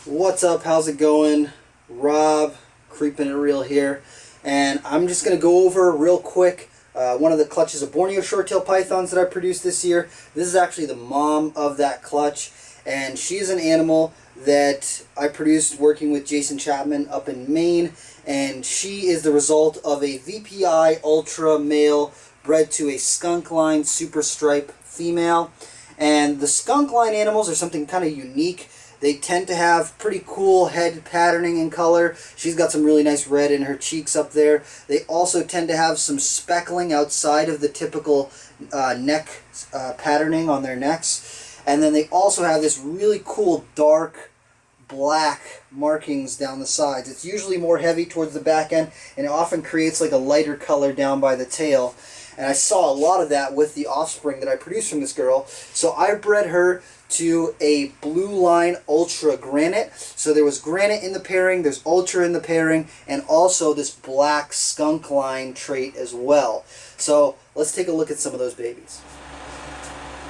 What's up? How's it going? Rob, Creeping It Real here, and I'm just going to go over real quick one of the clutches of Borneo Short-tail Pythons that I produced this year. This is actually the mom of that clutch, and she's an animal that I produced working with Jason Chapman up in Maine, and she is the result of a VPI Ultra male bred to a skunk line super stripe female. And the skunk line animals are something kind of unique. They tend to have pretty cool head patterning and color. She's got some really nice red in her cheeks up there. They also tend to have some speckling outside of the typical neck patterning on their necks. And then they also have this really cool dark black markings down the sides. It's usually more heavy towards the back end, and it often creates like a lighter color down by the tail. And I saw a lot of that with the offspring that I produced from this girl. So I bred her to a blue line ultra granite. So there was granite in the pairing, there's ultra in the pairing, and also this black skunk line trait as well. So let's take a look at some of those babies.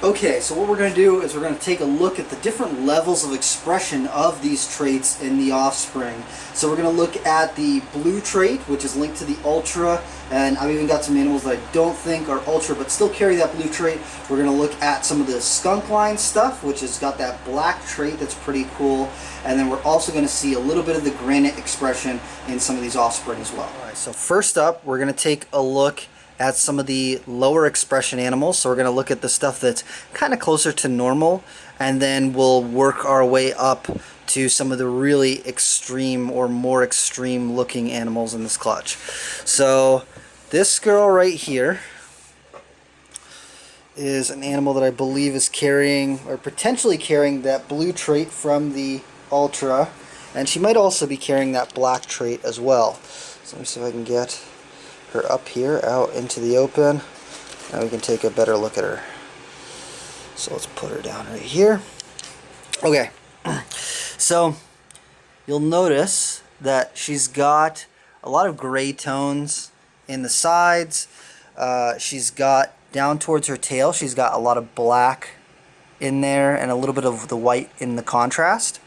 Okay, so what we're going to do is we're going to take a look at the different levels of expression of these traits in the offspring. So we're going to look at the blue trait, which is linked to the ultra, and I've even got some animals that I don't think are ultra but still carry that blue trait. We're going to look at some of the skunk line stuff, which has got that black trait that's pretty cool, and then we're also going to see a little bit of the granite expression in some of these offspring as well. Alright, so first up we're going to take a look at some of the lower expression animals. So we're going to look at the stuff that's kind of closer to normal, and then we'll work our way up to some of the really extreme or more extreme looking animals in this clutch. So this girl right here is an animal that I believe is carrying or potentially carrying that blue trait from the ultra, and she might also be carrying that black trait as well. So let me see if I can get her up here out into the open. Now we can take a better look at her. So let's put her down right here. Okay, so you'll notice that she's got a lot of gray tones in the sides. She's got down towards her tail, she's got a lot of black in there and a little bit of the white in the contrast.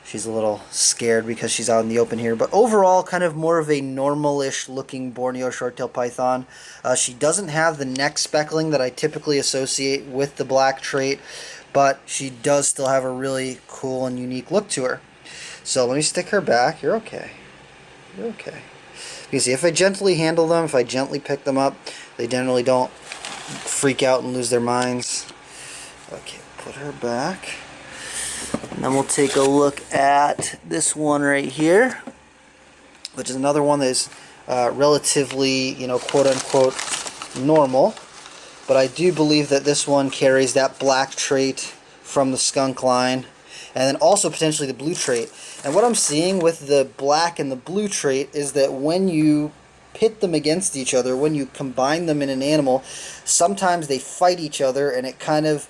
She's a little scared because she's out in the open here, but overall kind of more of a normal-ish looking Borneo Short-tail Python. She doesn't have the neck speckling that I typically associate with the black trait, but she does still have a really cool and unique look to her. So let me stick her back. You're okay. You're okay. You can see if I gently handle them, if I gently pick them up, they generally don't freak out and lose their minds. Okay, put her back. And then we'll take a look at this one right here, which is another one that is relatively, quote-unquote normal. But I do believe that this one carries that black trait from the skunk line, and then also potentially the blue trait. And what I'm seeing with the black and the blue trait is that when you pit them against each other, when you combine them in an animal, sometimes they fight each other, and it kind of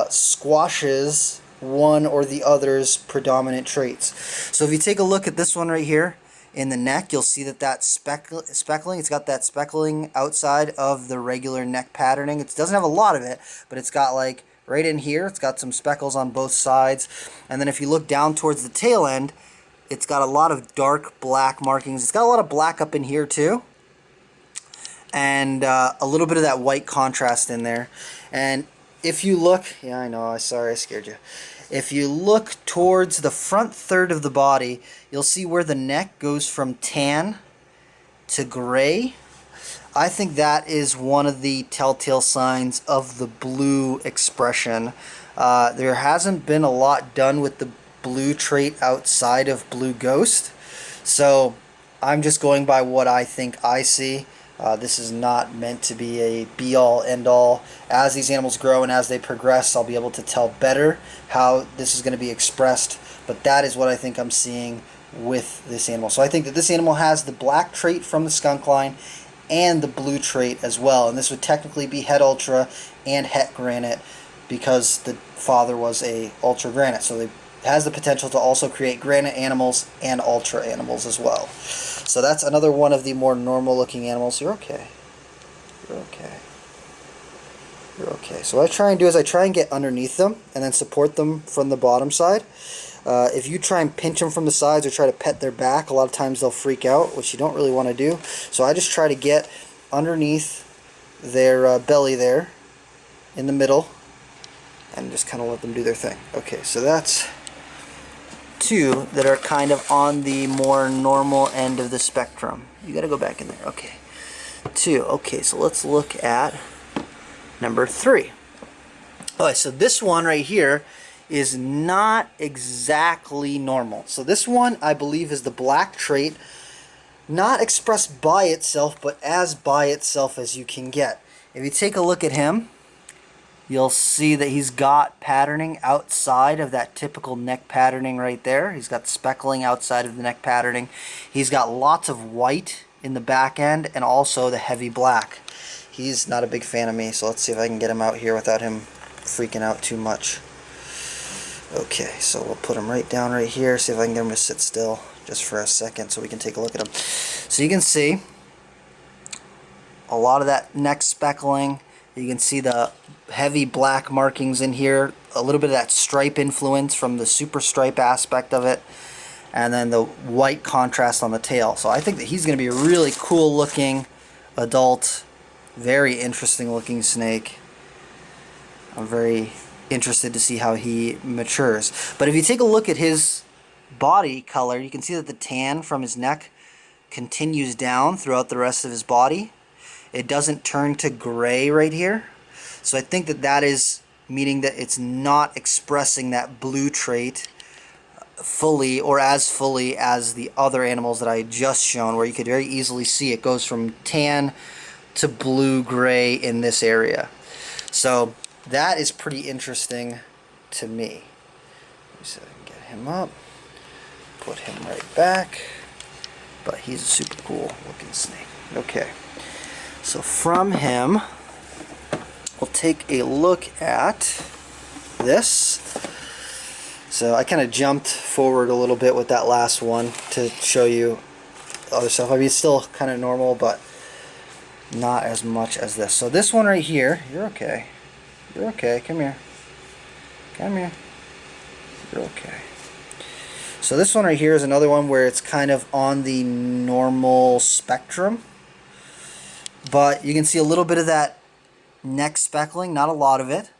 squashes one or the other's predominant traits. So if you take a look at this one right here in the neck, you'll see that speckling, it's got that speckling outside of the regular neck patterning. It doesn't have a lot of it, but it's got like right in here, it's got some speckles on both sides. And then if you look down towards the tail end, it's got a lot of dark black markings. It's got a lot of black up in here too, and a little bit of that white contrast in there. And if you look, yeah, I know, sorry I scared you. If you look towards the front third of the body, you'll see where the neck goes from tan to gray. I think that is one of the telltale signs of the blue expression. There hasn't been a lot done with the blue trait outside of Blue Ghost, so I'm just going by what I think I see. This is not meant to be a be-all, end-all. As these animals grow and as they progress, I'll be able to tell better how this is going to be expressed, but that is what I think I'm seeing with this animal. So I think that this animal has the black trait from the skunk line and the blue trait as well, and this would technically be Het Ultra and Het Granite because the father was a Ultra Granite, so it has the potential to also create granite animals and ultra animals as well. So that's another one of the more normal looking animals. You're okay. You're okay. You're okay. So what I try and do is I try and get underneath them and then support them from the bottom side. If you try and pinch them from the sides or try to pet their back, a lot of times they'll freak out, which you don't really want to do. So I just try to get underneath their belly there, in the middle, and just kind of let them do their thing. Okay, so that's two that are kind of on the more normal end of the spectrum. You gotta go back in there. Okay, two. Okay, so let's look at number three. Alright, so this one right here is not exactly normal. So this one, I believe, is the black trait, not expressed by itself, but as by itself as you can get. If you take a look at him, you'll see that he's got patterning outside of that typical neck patterning right there. He's got speckling outside of the neck patterning. He's got lots of white in the back end and also the heavy black. He's not a big fan of me, so let's see if I can get him out here without him freaking out too much. Okay, so we'll put him right down right here, see if I can get him to sit still just for a second so we can take a look at him. So you can see a lot of that neck speckling. You can see the heavy black markings in here, a little bit of that stripe influence from the super stripe aspect of it, and then the white contrast on the tail. So I think that he's going to be a really cool looking adult, very interesting looking snake. I'm very interested to see how he matures. But if you take a look at his body color, you can see that the tan from his neck continues down throughout the rest of his body. It doesn't turn to gray right here. So I think that that is meaning that it's not expressing that blue trait fully or as fully as the other animals that I had just shown, where you could very easily see it goes from tan to blue-gray in this area. So that is pretty interesting to me. So I can get him up, put him right back, but he's a super cool looking snake. Okay, so from him, we'll take a look at this. So I kind of jumped forward a little bit with that last one to show you other stuff. I mean, it's still kind of normal, but not as much as this. So this one right here, you're okay. You're okay. Come here. Come here. You're okay. So this one right here is another one where it's kind of on the normal spectrum. But you can see a little bit of that neck speckling, not a lot of it.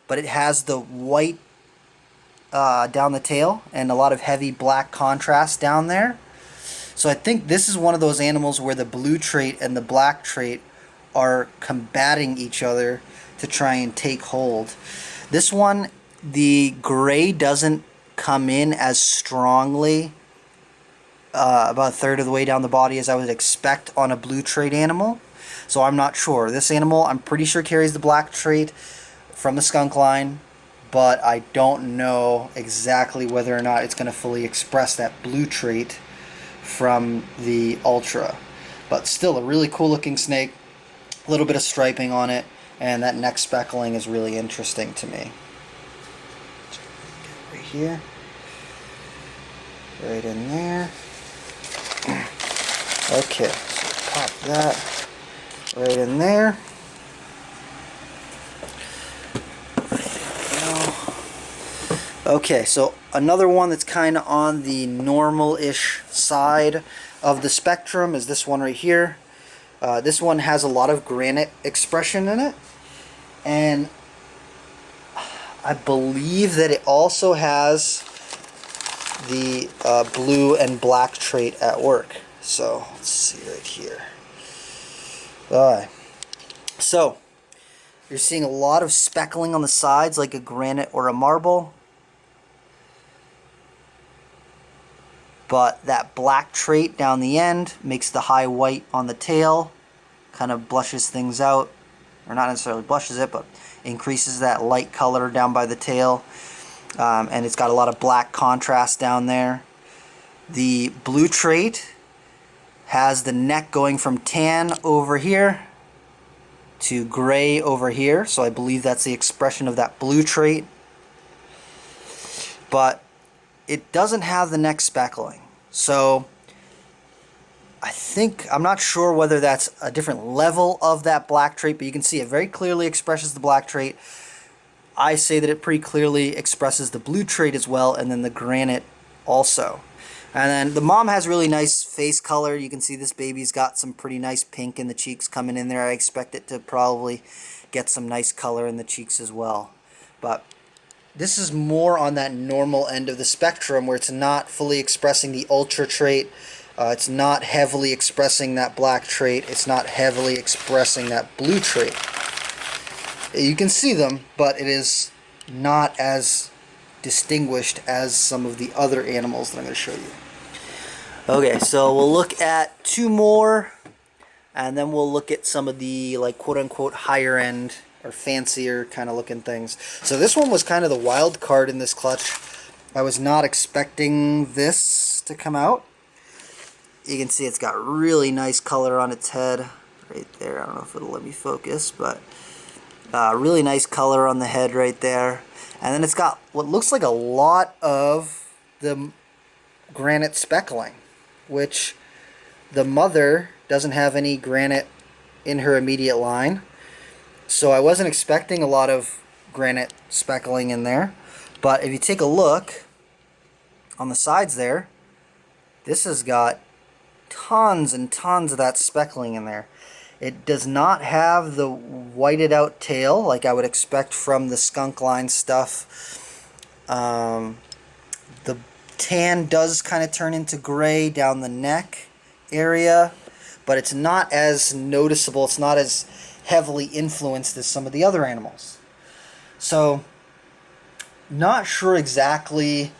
But it has the white down the tail and a lot of heavy black contrast down there. So I think this is one of those animals where the blue trait and the black trait are combating each other to try and take hold. This one, the gray doesn't come in as strongly about a third of the way down the body as I would expect on a blue trait animal. So I'm not sure. This animal, I'm pretty sure, carries the black trait from the skunk line, but I don't know exactly whether or not it's going to fully express that blue trait from the Ultra. But still a really cool looking snake, a little bit of striping on it, and that neck speckling is really interesting to me. Right here, right in there. Okay, so pop that right in there. Okay, so another one that's kind of on the normal-ish side of the spectrum is this one right here. This one has a lot of granite expression in it, and I believe that it also has the blue and black trait at work. So let's see right here. Alright, so you're seeing a lot of speckling on the sides like a granite or a marble. But that black trait down the end makes the high white on the tail, kind of blushes things out, or not necessarily blushes it, but increases that light color down by the tail. And it's got a lot of black contrast down there. The blue trait has the neck going from tan over here to gray over here, so I believe that's the expression of that blue trait. But it doesn't have the neck speckling, so I'm not sure whether that's a different level of that black trait, but you can see it very clearly expresses the black trait. I say that it pretty clearly expresses the blue trait as well, and then the granite also. And then the mom has really nice face color. You can see this baby's got some pretty nice pink in the cheeks coming in there. I expect it to probably get some nice color in the cheeks as well. But this is more on that normal end of the spectrum where it's not fully expressing the ultra trait. It's not heavily expressing that black trait. It's not heavily expressing that blue trait. You can see them, but it is not as distinguished as some of the other animals that I'm going to show you. Okay, so we'll look at two more, and then we'll look at some of the like quote-unquote higher end or fancier kind of looking things. So this one was kind of the wild card in this clutch. I was not expecting this to come out. You can see it's got really nice color on its head right there. I don't know if it'll let me focus, but really nice color on the head right there. And then it's got what looks like a lot of the granite speckling, which the mother doesn't have any granite in her immediate line. So I wasn't expecting a lot of granite speckling in there. But if you take a look on the sides there, this has got tons and tons of that speckling in there. It does not have the whited out tail like I would expect from the skunk line stuff. The tan does kind of turn into gray down the neck area, but it's not as noticeable. It's not as heavily influenced as some of the other animals. So, not sure exactly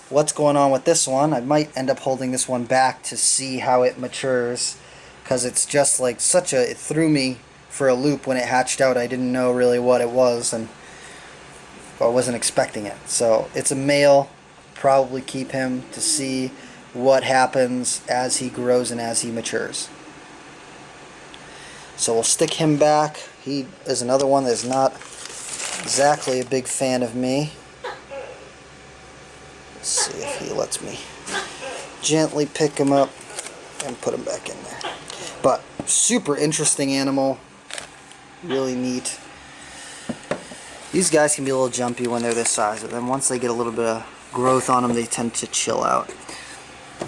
what's going on with this one. I might end up holding this one back to see how it matures, because it's just like it threw me for a loop when it hatched out. I didn't know really what it was, and I wasn't expecting it. So it's a male. Probably keep him to see what happens as he grows and as he matures. So we'll stick him back. He is another one that's not exactly a big fan of me. Let's see if he lets me gently pick him up and put him back in there. But super interesting animal. Really neat. These guys can be a little jumpy when they're this size, but then once they get a little bit of growth on them, they tend to chill out.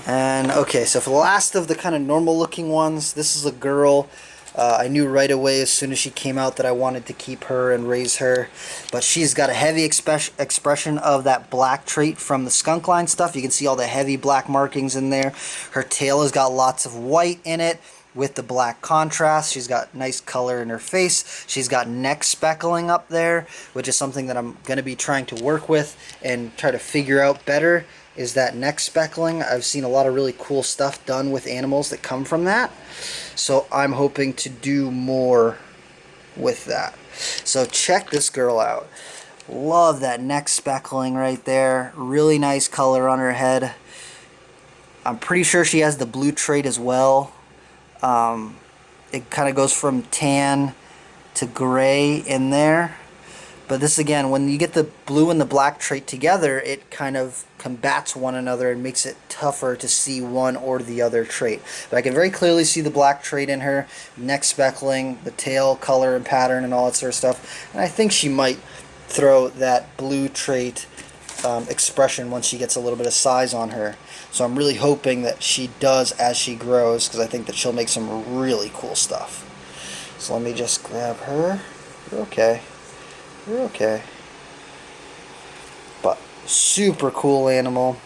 And okay, so for the last of the kind of normal looking ones, this is a girl. I knew right away as soon as she came out that I wanted to keep her and raise her, but she's got a heavy expression of that black trait from the skunk line stuff. You can see all the heavy black markings in there. Her tail has got lots of white in it with the black contrast. She's got nice color in her face. She's got neck speckling up there, which is something that I'm going to be trying to work with and try to figure out better, is that neck speckling. I've seen a lot of really cool stuff done with animals that come from that. So I'm hoping to do more with that. So check this girl out. Love that neck speckling right there. Really nice color on her head. I'm pretty sure she has the blue trait as well. It kind of goes from tan to gray in there. But this again, when you get the blue and the black trait together, it kind of combats one another and makes it tougher to see one or the other trait. But I can very clearly see the black trait in her, neck speckling, the tail color and pattern and all that sort of stuff. And I think she might throw that blue trait expression once she gets a little bit of size on her. So I'm really hoping that she does as she grows, because I think that she'll make some really cool stuff. So let me just grab her. You're okay. You're okay. But super cool animal.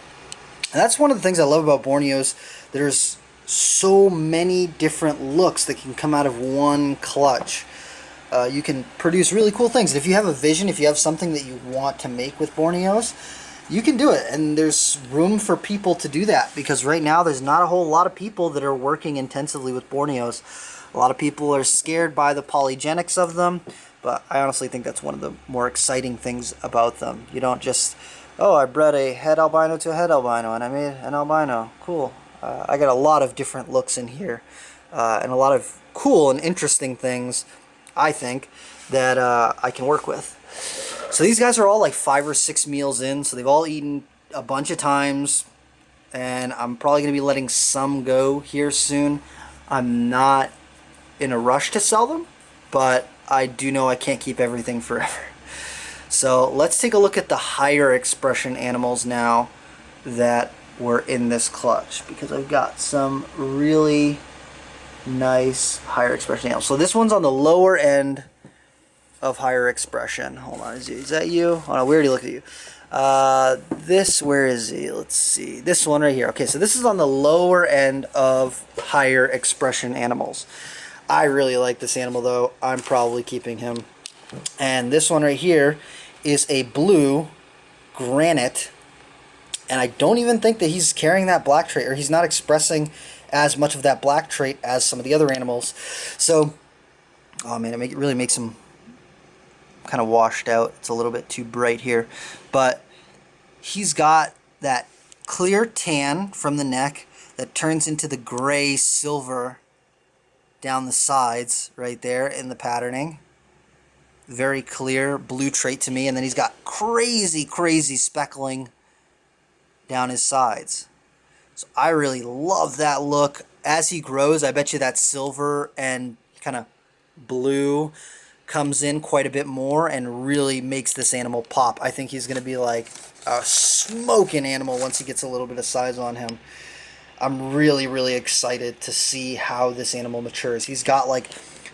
And that's one of the things I love about Borneos. There's so many different looks that can come out of one clutch. You can produce really cool things. And if you have a vision, if you have something that you want to make with Borneos, you can do it. And there's room for people to do that, because right now there's not a whole lot of people that are working intensively with Borneos. A lot of people are scared by the polygenics of them, but I honestly think that's one of the more exciting things about them. You don't just, oh, I bred a head albino to a head albino and I made an albino. Cool. I got a lot of different looks in here, and a lot of cool and interesting things, I think, that I can work with. So these guys are all like 5 or 6 meals in, so they've all eaten a bunch of times, and I'm probably going to be letting some go here soon. I'm not in a rush to sell them, but I do know I can't keep everything forever. So let's take a look at the higher expression animals now that were in this clutch, because I've got some really nice higher expression animals. So this one's on the lower end of higher expression. Hold on, is that you? Oh no, we already looked at you. Where is he? Let's see. This one right here. Okay, so this is on the lower end of higher expression animals. I really like this animal though. I'm probably keeping him. And this one right here is a blue granite, and I don't even think that he's carrying that black trait, or he's not expressing as much of that black trait as some of the other animals. So, oh man, it really makes him kind of washed out. It's a little bit too bright here, but he's got that clear tan from the neck that turns into the gray silver down the sides right there in the patterning. Very clear blue trait to me, and then he's got crazy speckling down his sides. So I really love that look. As he grows, I bet you that silver and kind of blue comes in quite a bit more and really makes this animal pop. I think he's going to be like a smoking animal once he gets a little bit of size on him. I'm really excited to see how this animal matures. He's got like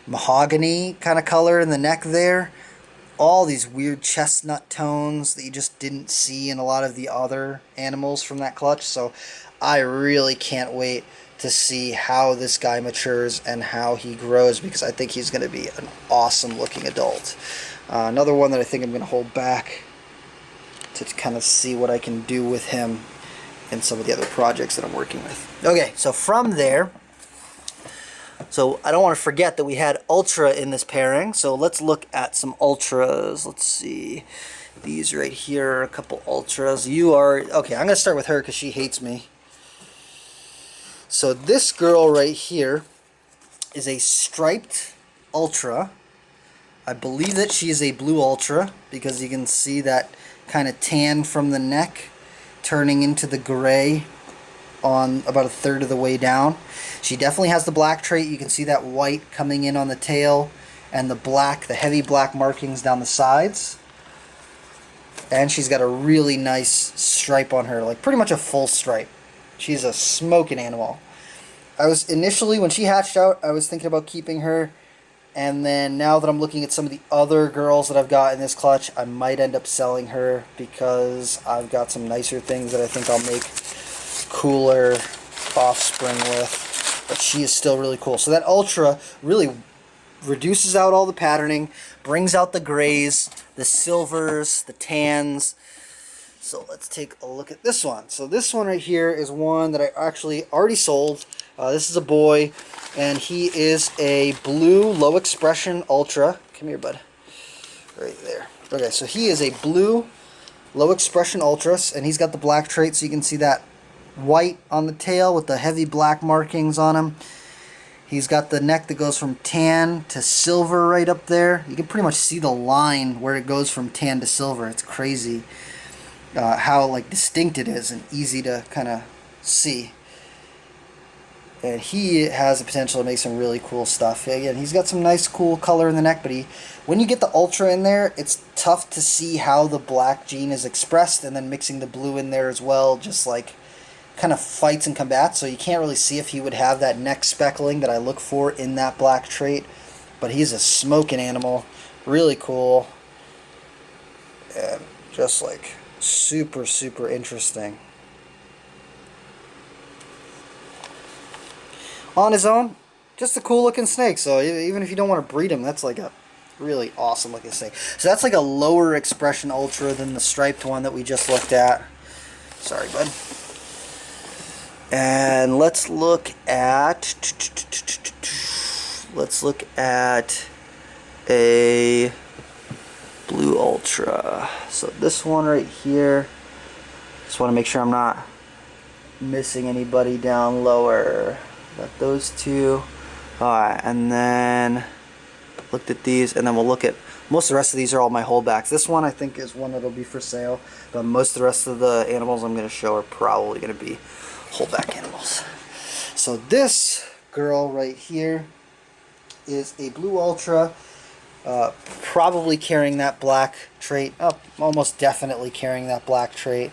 mahogany kind of color in the neck there. All these weird chestnut tones that you just didn't see in a lot of the other animals from that clutch. So I really can't wait to see how this guy matures and how he grows, because I think he's going to be an awesome looking adult. Another one that I think I'm going to hold back to kind of see what I can do with him in some of the other projects that I'm working with. Okay, so from there, so I don't want to forget that we had Ultra in this pairing, so let's look at some Ultras. Let's see, these right here are a couple Ultras. Okay, I'm going to start with her because she hates me. So this girl right here is a striped Ultra. I believe that she is a Blue Ultra, because you can see that kind of tan from the neck turning into the gray on about a third of the way down. She definitely has the black trait. You can see that white coming in on the tail and the heavy black markings down the sides. And she's got a really nice stripe on her, like pretty much a full stripe. She's a smoking animal. I was initially, when she hatched out, I was thinking about keeping her, and then now that I'm looking at some of the other girls that I've got in this clutch, I might end up selling her because I've got some nicer things that I think I'll make cooler offspring with. But she is still really cool. So that Ultra really reduces out all the patterning, brings out the grays, the silvers, the tans. So let's take a look at this one. So this one right here is one that I actually already sold. This is a boy, and he is a blue low expression Ultra. Come here, bud. Right there. Okay, so he is a blue low expression Ultra, and he's got the black trait, so you can see that white on the tail with the heavy black markings on him. He's got the neck that goes from tan to silver right up there. You can pretty much see the line where it goes from tan to silver. It's crazy how like distinct it is and easy to kind of see. And he has the potential to make some really cool stuff. Again, he's got some nice cool color in the neck, but when you get the Ultra in there, it's tough to see how the black gene is expressed, and then mixing the blue in there as well just like kind of fights and combats, so you can't really see if he would have that neck speckling that I look for in that black trait. But he's a smoking animal, really cool, and just like super interesting. On his own, just a cool looking snake. So even if you don't want to breed him, that's like a really awesome looking snake. So that's like a lower expression Ultra than the striped one that we just looked at. Sorry, bud. And let's look at a Blue Ultra. So this one right here, just want to make sure I'm not missing anybody down lower. Got those two. Alright, and then looked at these, and then we'll look at most of the rest of these are all my holdbacks. This one I think is one that'll be for sale, but most of the rest of the animals I'm going to show are probably going to be holdback animals. So this girl right here is a Blue Ultra, Probably carrying that black trait. Oh, almost definitely carrying that black trait.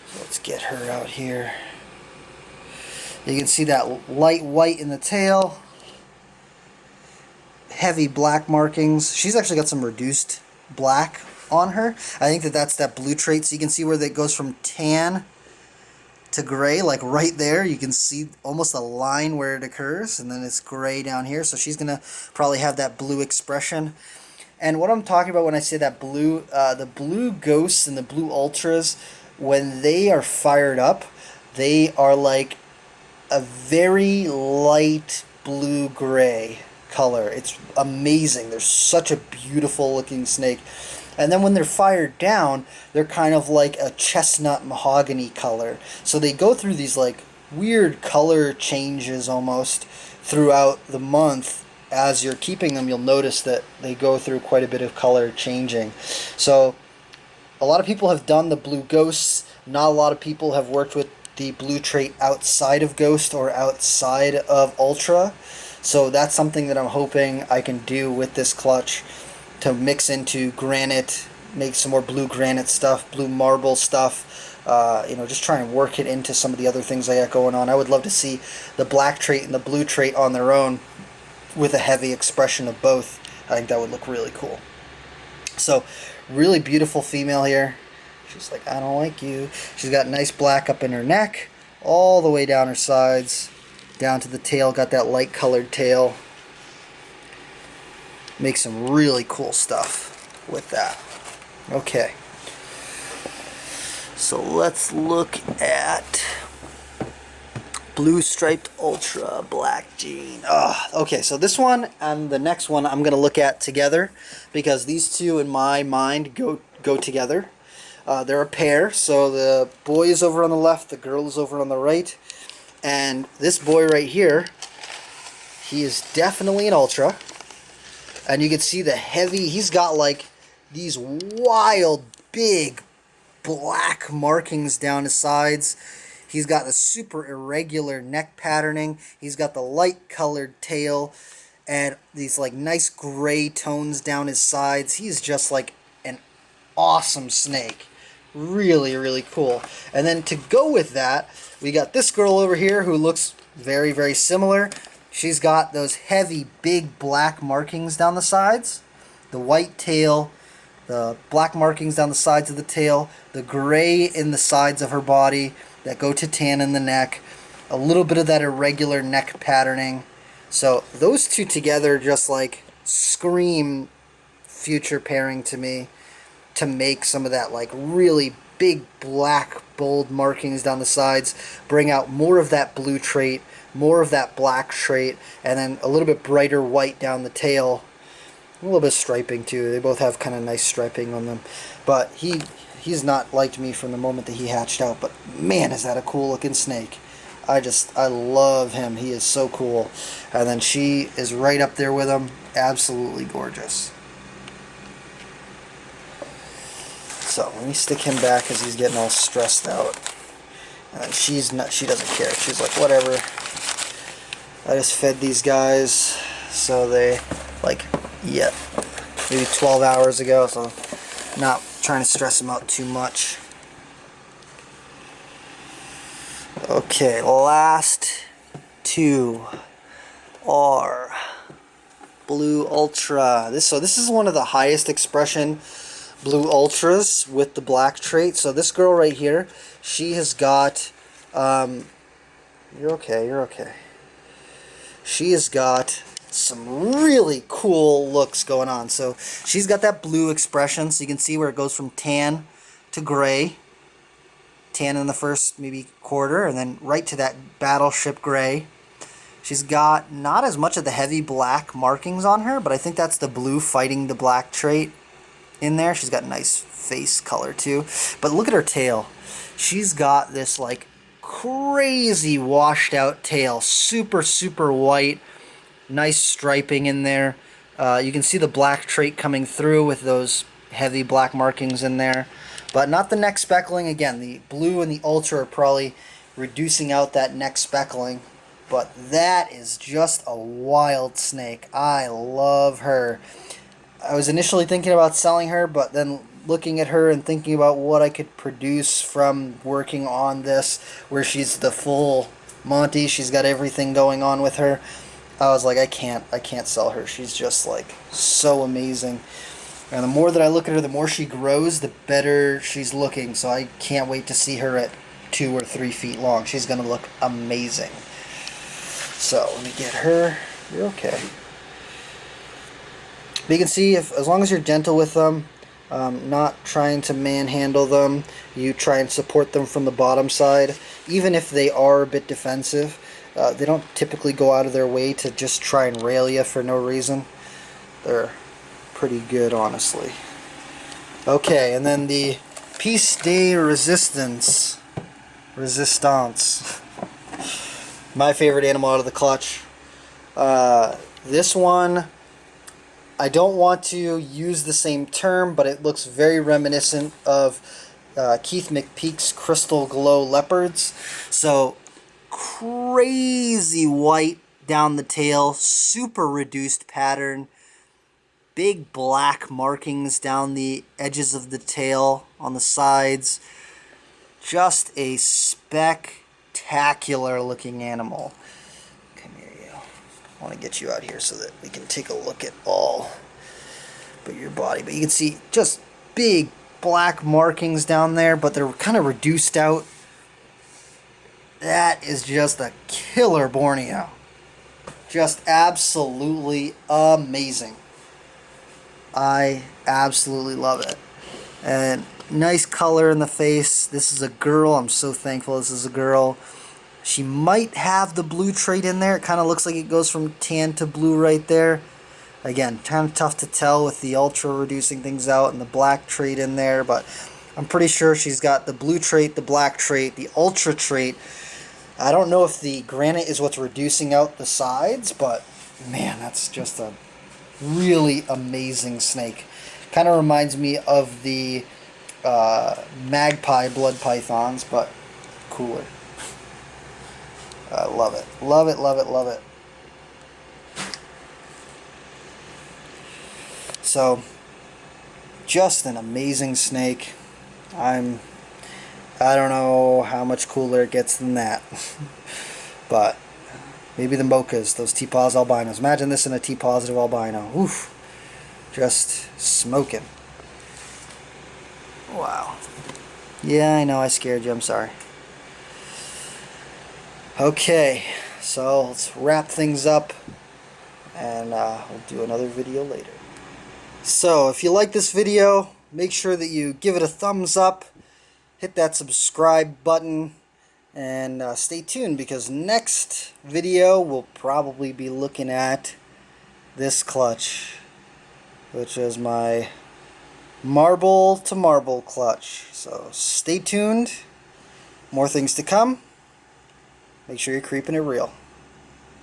So let's get her out here. You can see that light white in the tail. Heavy black markings. She's actually got some reduced black on her. I think that that's that blue trait. So you can see where that goes from tan to gray, like right there. You can see almost a line where it occurs, and then it's gray down here. So she's gonna probably have that blue expression. And what I'm talking about when I say that blue, the blue ghosts and the blue ultras, when they are fired up, they are like a very light blue-gray color. It's amazing. They're such a beautiful looking snake. And then when they're fired down, they're kind of like a chestnut mahogany color. So they go through these like weird color changes almost throughout the month. As you're keeping them, you'll notice that they go through quite a bit of color changing. So a lot of people have done the blue ghosts. Not a lot of people have worked with the blue trait outside of Ghost or outside of Ultra. So that's something that I'm hoping I can do with this clutch, to mix into granite, make some more blue granite stuff, blue marble stuff, just try and work it into some of the other things I got going on. I would love to see the black trait and the blue trait on their own with a heavy expression of both. I think that would look really cool. So, really beautiful female here. She's like, I don't like you. She's got nice black up in her neck, all the way down her sides, down to the tail. Got that light colored tail. Make some really cool stuff with that. Okay. So let's look at Blue Striped Ultra Black Gene. Okay, so this one and the next one I'm going to look at together, because these two in my mind go together. They're a pair, so the boy is over on the left, the girl is over on the right. And this boy right here, he is definitely an Ultra. And you can see the heavy, he's got like these wild, big, black markings down his sides. He's got the super irregular neck patterning. He's got the light colored tail and these like nice gray tones down his sides. He's just like an awesome snake. Really, really cool. And then to go with that, we got this girl over here who looks very, very similar. She's got those heavy, big black markings down the sides, the white tail, the black markings down the sides of the tail, the gray in the sides of her body that go to tan in the neck, a little bit of that irregular neck patterning. So those two together just like scream future pairing to me, to make some of that like really big black bold markings down the sides, bring out more of that blue trait, more of that black trait, and then a little bit brighter white down the tail. A little bit of striping too. They both have kind of nice striping on them. But he's not liked me from the moment that he hatched out. But man, is that a cool looking snake. I love him. He is so cool. And then she is right up there with him. Absolutely gorgeous. So let me stick him back because he's getting all stressed out. And she doesn't care. She's like, whatever. I just fed these guys, so they, maybe 12 hours ago, so not trying to stress them out too much. Okay, last two are Blue Ultra. This is one of the highest expression Blue Ultras with the black trait. So this girl right here, she has got, you're okay. She has got some really cool looks going on. So she's got that blue expression, so you can see where it goes from tan to gray. Tan in the first maybe quarter, and then right to that battleship gray. She's got not as much of the heavy black markings on her, but I think that's the blue fighting the black trait in there. She's got nice face color too. But look at her tail. She's got this like crazy washed out tail, super white, nice striping in there. You can see the black trait coming through with those heavy black markings in there, but not the neck speckling. Again, the blue and the Ultra are probably reducing out that neck speckling. But that is just a wild snake. I love her. I was initially thinking about selling her, but then looking at her and thinking about what I could produce from working on this, where she's the full Monty, she's got everything going on with her. I was like, I can't sell her. She's just like so amazing. And the more that I look at her, the more she grows, the better she's looking. So I can't wait to see her at 2 or 3 feet long. She's going to look amazing. So let me get her. You're okay. But you can see, as long as you're gentle with them, not trying to manhandle them, you try and support them from the bottom side, even if they are a bit defensive. They don't typically go out of their way to just try and rail you for no reason. They're pretty good, honestly. Okay, and then the piece de resistance. My favorite animal out of the clutch. This one, I don't want to use the same term, but it looks very reminiscent of Keith McPeak's Crystal Glow Leopards. So, crazy white down the tail, super reduced pattern, big black markings down the edges of the tail, on the sides. Just a spectacular looking animal. Come here, you. I want to get you out here so that we can take a look at all but your body. But you can see just big black markings down there, but they're kind of reduced out. That is just a killer Borneo. Just absolutely amazing. I absolutely love it. And nice color in the face. This is a girl. I'm so thankful this is a girl. She might have the blue trait in there. It kind of looks like it goes from tan to blue right there. Again, kind of tough to tell with the ultra reducing things out and the black trait in there, but I'm pretty sure she's got the blue trait, the black trait, the ultra trait. I don't know if the granite is what's reducing out the sides, but man, that's just a really amazing snake. Kind of reminds me of the magpie blood pythons, but cooler. I love it. Love it, love it, love it. So, just an amazing snake. I don't know how much cooler it gets than that. But maybe the mochas, those T-Pos albinos. Imagine this in a T-positive albino. Oof. Just smoking. Wow. Yeah, I know I scared you. I'm sorry. Okay, so let's wrap things up, and we'll do another video later. So, if you like this video, make sure that you give it a thumbs up, hit that subscribe button, and stay tuned, because next video we'll probably be looking at this clutch, which is my marble to marble clutch. So stay tuned, more things to come. Make sure you're creeping it real.